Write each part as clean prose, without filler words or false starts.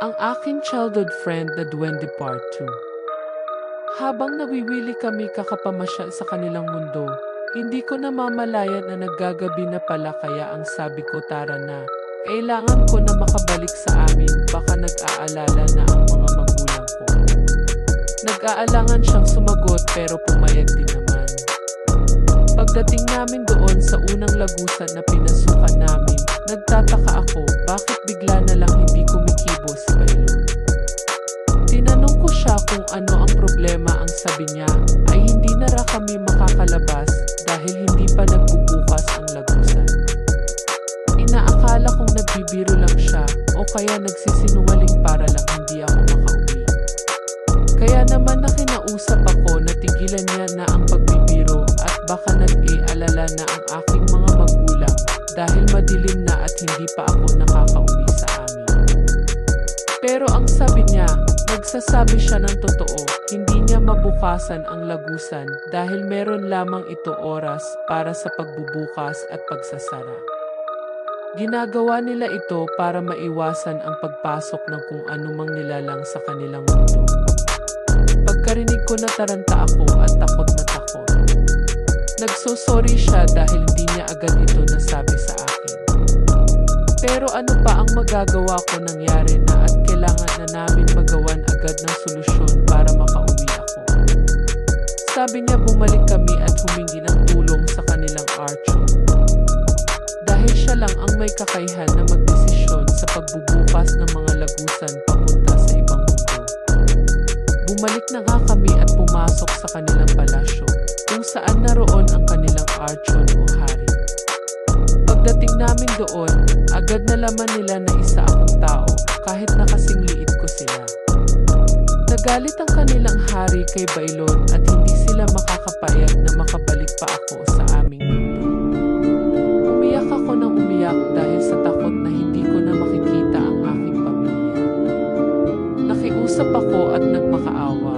Ang aking childhood friend na Duwende Part 2. Habang nawiwili kami kakapamasya sa kanilang mundo, hindi ko namamalayan na naggagabi na pala kaya ang sabi ko tara na, kailangan ko na makabalik sa amin baka nag-aalala na ang mga magulang ko. Nag-aalangan siyang sumagot pero pumayag din naman. Pagdating namin doon sa unang lagusan na pinasukan namin, nagtataka ako bakit bigla na lang hindi kumikibo si Bailon. Tinanong ko siya kung ano ang problema, ang sabi niya ay hindi na ra kami makakalabas dahil hindi pa nagbubukas ang lagusan. Inaakala kong nagbibiro lang siya o kaya nagsisinungaling para lang hindi ako makauwi. Kaya naman na kinausap ako na tigilan niya na ang pagbibiro at baka nag-ialala na ang aking mga magulang dahil madilim na at hindi pa ako nakakauwi sa amin. Pero ang sabi niya, nagsasabi siya ng totoo, hindi niya mabukasan ang lagusan dahil meron lamang ito oras para sa pagbubukas at pagsasara. Ginagawa nila ito para maiwasan ang pagpasok ng kung anumang nilalang sa kanilang mundo. Pagkarinig ko nataranta ako at takot na takot. Nagsosorry siya dahil hindi niya agad ito nasabi sa akin. Pero ano pa ang magagawa ko, nangyari na at kailangan na namin magawan agad ng solusyon para makauwi ako. Sabi niya bumalik kami at humingi ng tulong sa kanilang Archo. Dahil siya lang ang may kakayahan na magdesisyon sa pagbubukas ng mga lagusan papunta sa ibang mundo. Bumalik na nga kami at pumasok sa kanilang palasyo, kung saan naroon ang kanilang archon o hari. Pagdating namin doon, agad nalaman nila na isa akong tao, kahit nakasing-liit ko sila. Nagalit ang kanilang hari kay Bailon at hindi sila makakapayag na makabalik pa ako sa aming mundo. Umiyak ako ng umiyak dahil sa takot na hindi ko na makikita ang aking pamilya. Nakiusap ako at nagmakaawa.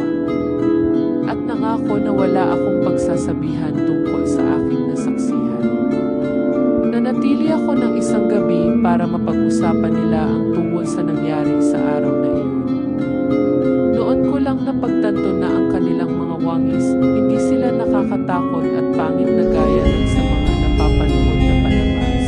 At nangako na wala akong pagsasabihan tungkol sa aking nasaksihan. Nanatili ako ng isang gabi para mapag-usapan nila ang tungkol sa nangyari sa araw na iyon. Noon ko lang napagtanto na ang kanilang mga wangis, hindi sila nakakatakot at pangit na gaya ng sa mga napapanood na palabas.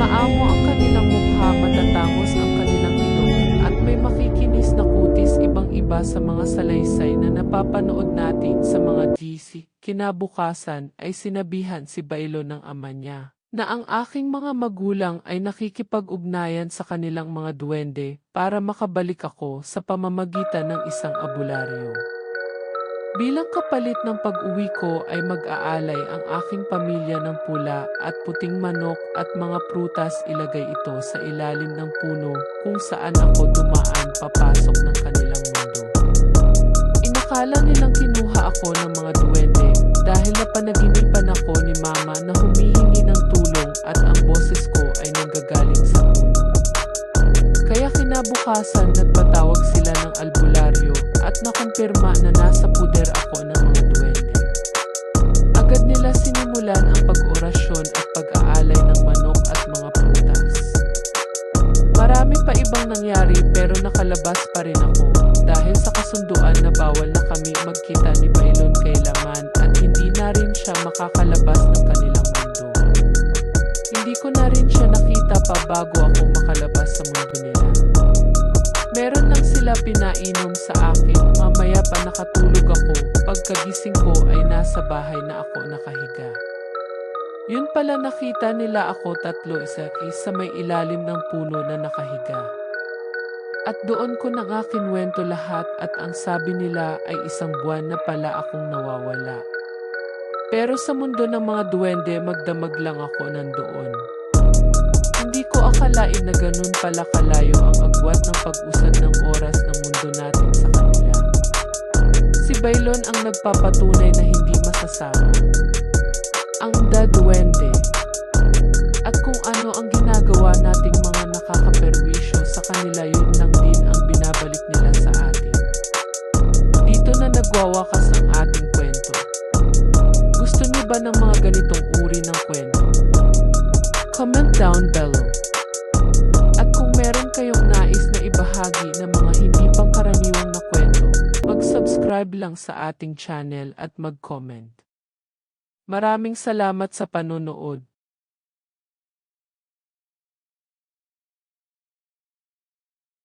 Maamo ang kanilang mukha, matatangos ang kanilang ilong, at may makikinis na kutis, ibang-iba sa mga salaysay na napapanood natin sa mga GC. Kinabukasan ay sinabihan si Bailon ng ama niya na ang aking mga magulang ay nakikipag-ugnayan sa kanilang mga duwende para makabalik ako sa pamamagitan ng isang abularyo. Bilang kapalit ng pag-uwi ko ay mag-aalay ang aking pamilya ng pula at puting manok at mga prutas, ilagay ito sa ilalim ng puno kung saan ako dumaan papasok ng kanilang mundo. Inakala nilang kinuha ako ng mga duwende dahil napanaginipan ako ni mama na humihingi ng tulong at ang boses ko ay nanggagaling sa puno. Kaya kinabukasan nagpatawag sila ng albularyo at nakumpirma na nasa puder ako ng mga duwende. Agad nila sinimulan ang pag-orasyon at pag-aalay ng manok at mga prutas. Marami pa ibang nangyari pero nakalabas pa rin ako dahil sa kasunduan na bawal na kami magkita ni Bailon kailanman at hindi na rin siya makakalabas ng kanilang mundo. Hindi ko na rin siya nakita pa bago ako makalabas sa mundo nila. Meron lang sila pinainom sa akin, mamaya pa nakatulog ako, pagkagising ko ay nasa bahay na ako nakahiga. Yun pala nakita nila ako tatlo isa may ilalim ng puno na nakahiga. At doon ko na nga kinwento lahat at ang sabi nila ay isang buwan na pala akong nawawala. Pero sa mundo ng mga duwende magdamag lang ako nandoon. Hindi ko akalain na ganun pala kalayo ang agwat ng pag-usad ng oras ng mundo natin sa kanila. Si Bailon ang nagpapatunay na hindi masasama. Ang duwende. At kung ano ang ginagawa nating mga nakakaperwisyo sa kanila, yun lang din ang binabalik nila sa atin. Dito na nagwawakas ang ating kwento. Gusto niyo ba ng mga ganitong uri ng kwento? Comment down below. At kung meron kayong nais na iba magbahagi ng mga hindi pangkaraniwang na kwento, mag-subscribe lang sa ating channel at mag-comment. Maraming salamat sa panonood.